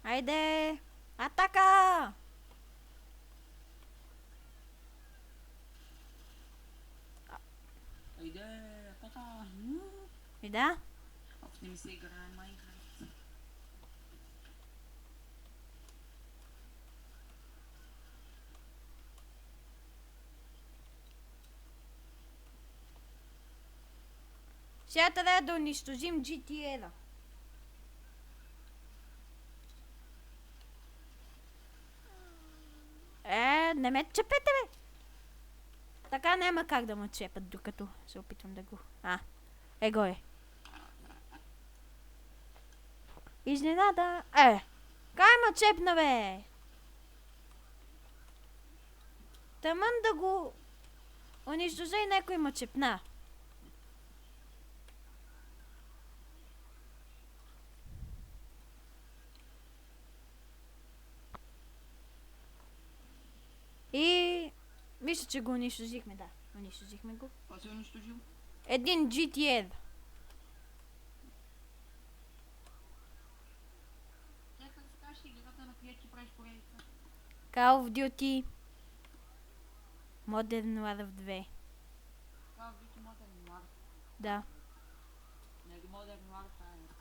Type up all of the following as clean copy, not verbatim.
Айде! Атака! Айде, атака! И да? Ох, не ми се играе Майнкрафт. Сега трябва да унищожим GTA-да. Не ме чепете, бе! Така няма как да ме чепат, докато се опитвам да го... Его е. Изненада! Кай ме чепна, бе! Таман да го унищожа и някой ме чепна. И... Мисля, че го унищожихме, да. Унищожихме го. Това си унищожил? Един GTA. Нека да скажеш играта, на която ти правиш поредица. Call of Duty Modern Warfare 2. Call of Duty Modern Warfare. Да. Нали Modern Warfare?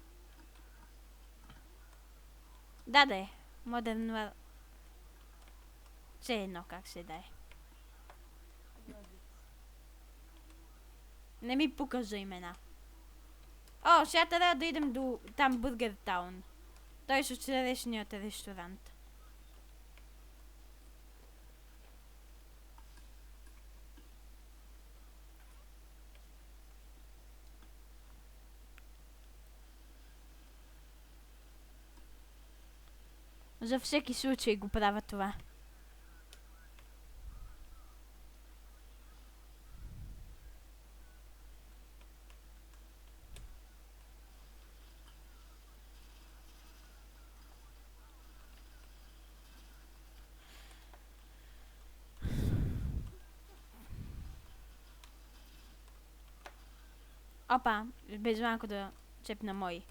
Да е. Modern Warfare. Все едно как се дай. Не ми пука за имена. О, сега трябва да идем до там Бургер Таун. Той е вчерашният ресторант. За всеки случай го правя това. Опа, без малко да чепна мой.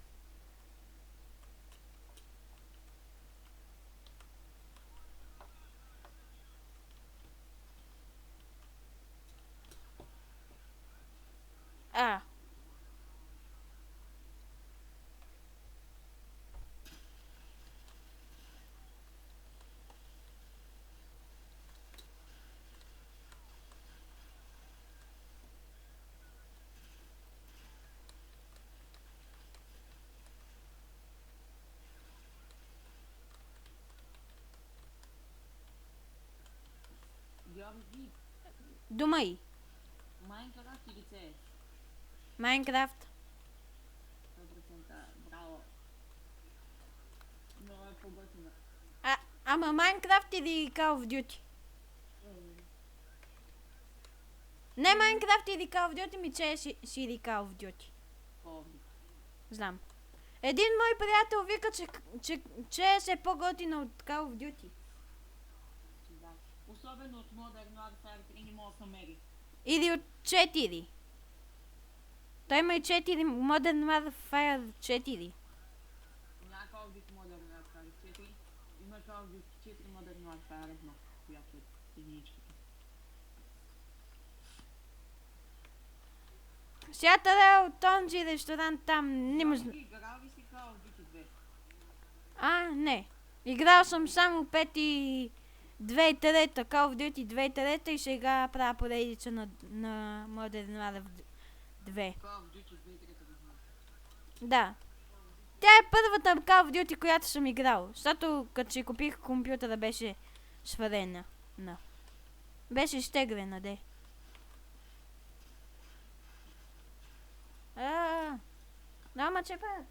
Георги, Дома и. Майнкрафт или CS? Майнкрафт. 100%, браво. Много е по-готина. Ама Майнкрафт или Call of Duty? Не Майнкрафт или Call of Duty, ми CS или Call of Duty. Знам. Един мой приятел вика, че CS е по-готина от Call of Duty. Да. Особено от Modern Warfare 3 не мога да се мери. Или от 4. Той има и 4 Modern Warfare 4. Няма Call of Duty Modern Warfare 4. Има Call of Duty 4 Modern Warfare 1, която е единичката. Сега трябва от този ресторант там не може... Играл ли си Call of Duty 2? Не. Играл съм само 5 и 2 и 3, Call of Duty 2 и 3 и сега правя поредица на Modern Warfare 2. Call of Duty 2 и 3 да знам. Да. Тя е първата Call of Duty, която съм играл. Защото като си купих компютъра беше сварена. Беше изтеглена, де. Няма чепят.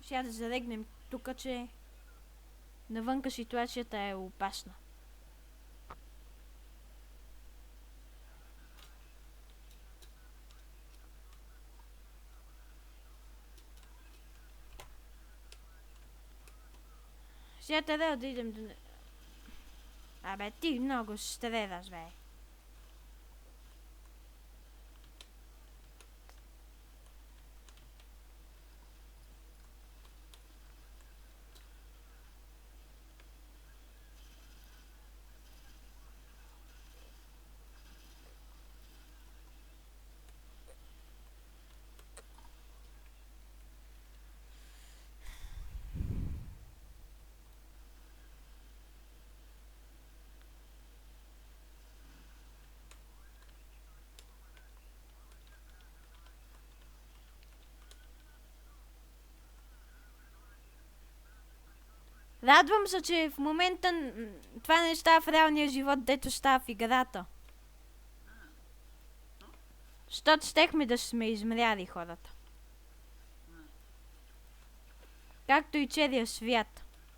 Сега да залегнем тук, че навънка ситуацията е опасна. Сега трябва да идем до... Абе, ти много стредаш, бе. Радвам се, че в момента това не става в реалния живот, дето става в играта. Щото щехме да сме измряли хората. Както и целия свят.